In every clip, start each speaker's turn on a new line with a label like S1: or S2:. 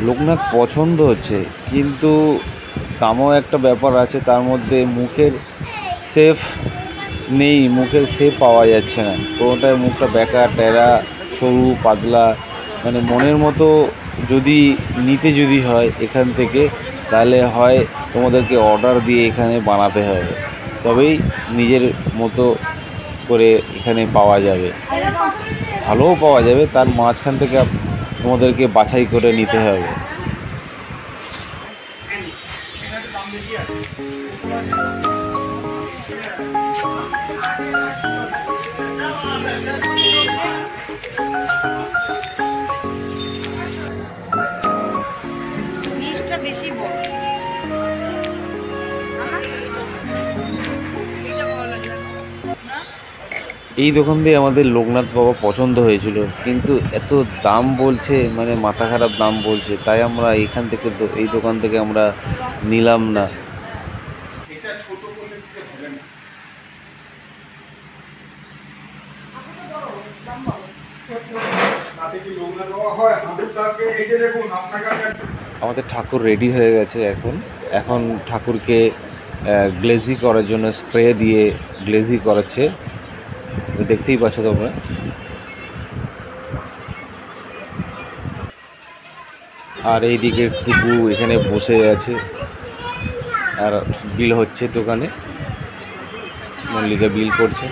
S1: লোকনাথ পছন্দ হচ্ছে, কিন্তু দামও একটা ব্যাপার আছে, তার মধ্যে মুখের সেফ নেই, মুখের সেফ পাওয়া যাচ্ছে না, কোনোটায় মুখটা বেঁকা টেরা সরু পাতলা, মানে মনের মতো যদি নিতে যদি হয় এখান থেকে, তাহলে হয় তোমাদেরকে অর্ডার দিয়ে এখানে বানাতে হবে, তবেই নিজের মতো করে এখানে পাওয়া যাবে, ভালোও পাওয়া যাবে, তার মাঝখান থেকে তোমাদেরকে বাছাই করে নিতে হবে। এই দোকান দিয়ে আমাদের লোকনাথ বাবা পছন্দ হয়েছিল, কিন্তু এত দাম বলছে, মানে মাথা খারাপ দাম বলছে, তাই আমরা এখান থেকে এই দোকান থেকে আমরা নিলাম না। আমাদের ঠাকুর রেডি হয়ে গেছে। এখন এখন ঠাকুরকে গ্লেজি করার জন্য স্প্রে দিয়ে গ্লেজি করাচ্ছে, দেখতেই পাচ্ছ তোমরা। আর এইদিকে টুকু এখানে বসে আছে আর বিল হচ্ছে দোকানে, মল্লিকা বিল করছে।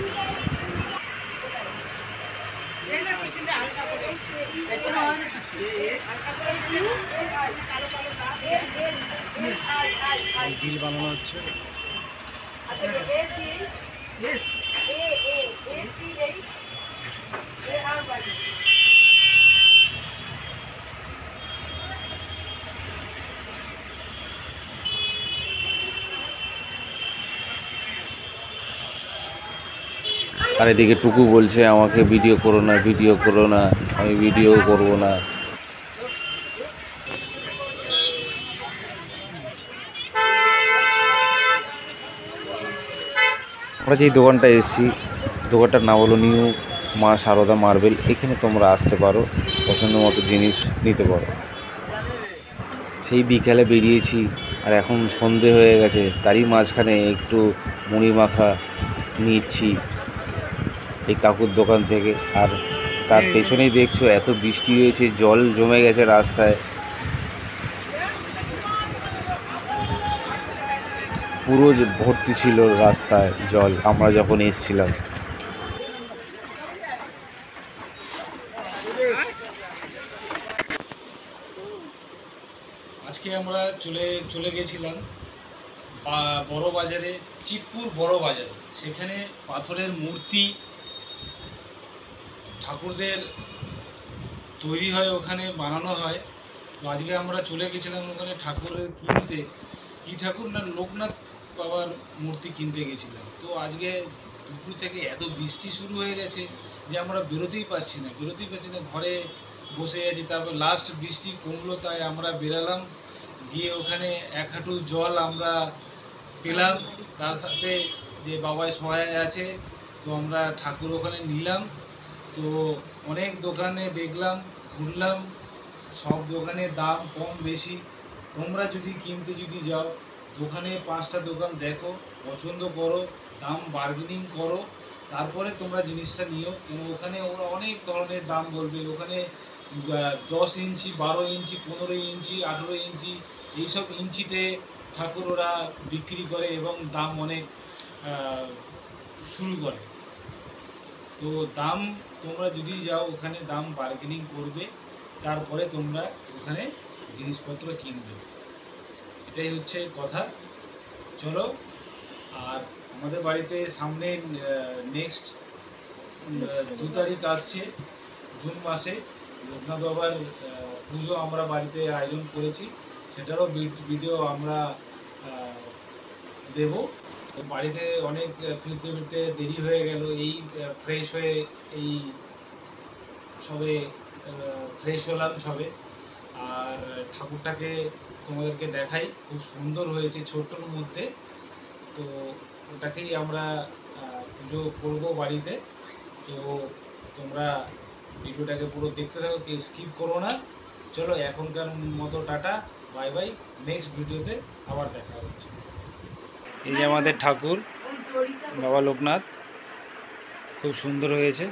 S1: বিল বানানো হচ্ছে। আর এদিকে টুকু বলছে আমাকে ভিডিও করো না, ভিডিও করো না, আমি ভিডিও করব না। আমরা যেই দোকানটা এসেছি, দোকানটার নাম হলো নিউ মা সারদা মার্বেল। এখানে তোমরা আসতে পারো, পছন্দ মতো জিনিস নিতে পারো। সেই বিকালে বেরিয়েছি আর এখন সন্ধে হয়ে গেছে, তারই মাঝখানে একটু মুড়ি মাখা নিচ্ছি এই কাকুর দোকান থেকে। আর তার পেছনেই দেখছো এত বৃষ্টি হয়েছে, জল জমে গেছে রাস্তায়, পুরো ভর্তি ছিল রাস্তায় জল আমরা যখন এসেছিলাম।
S2: আজকে আমরা চলে গেছিলাম বড় বাজারে, চিতপুর বড় বাজারে। সেখানে পাথরের মূর্তি ঠাকুরদের তৈরি হয়, ওখানে বানানো হয়। তো আজকে আমরা চলে গেছিলাম ওখানে ঠাকুরের কিনতে। কী ঠাকুর না, লোকনাথ বাবার মূর্তি কিনতে গেছিলাম। তো আজকে দুপুর থেকে এত বৃষ্টি শুরু হয়ে গেছে যে আমরা বেরোতেই পারছি না, ঘরে বসে আছি। তারপর লাস্ট বৃষ্টি কমলো, তাই আমরা বেরালাম, গিয়ে ওখানে এক হাঁটু জল আমরা পেলাম, তার সাথে যে বাবাই সহায় আছে। তো আমরা ঠাকুর ওখানে নিলাম। তো অনেক দোকানে দেখলাম, ঘুরলাম, সব দোকানের দাম কম বেশি। তোমরা যদি কিনতে যাও, দোকানে 5টা দোকান দেখো, পছন্দ করো, দাম বার্গেনিং করো, তারপরে তোমরা জিনিসটা নিও। কেন ওখানে ওরা অনেক ধরনের দাম বলবে। ওখানে 10 ইঞ্চি, 12 ইঞ্চি, 15 ইঞ্চি, 18 ইঞ্চি, এইসব ইঞ্চিতে ঠাকুর ওরা বিক্রি করে এবং দাম অনেক শুরু করে। তো দাম তোমরা যদি যাও ওখানে দাম বার্গেনিং করবে, তারপরে তোমরা ওখানে জিনিসপত্র কিনবে, এটাই হচ্ছে কথা। চলো। আর আমাদের বাড়িতে সামনে নেক্সট 2 তারিখ আসছে জুন মাসে, লোকনাথ বাবার পুজো আমরা বাড়িতে আয়োজন করেছি, সেটারও ভিডিও আমরা দেব। তো বাড়িতে অনেক ফিরতে ফিরতে দেরি হয়ে গেল, এই ফ্রেশ হয়ে এই সবে ফ্রেশ হলাম সবে। আর ঠাকুরটাকে তোমাদেরকে দেখাই, খুব সুন্দর হয়েছে ছোট্টর মধ্যে। তো ওটাকেই আমরা পুজো করবো বাড়িতে। তো তোমরা ভিডিওটাকে পুরো দেখতে থাকো, কেউ স্কিপ করো না। চলো এখনকার মতো টাটা, বাই বাই, নেক্সট ভিডিওতে আবার দেখা হচ্ছে। এই যে আমাদের ঠাকুর বাবা লোকনাথ, খুব সুন্দর হয়েছে।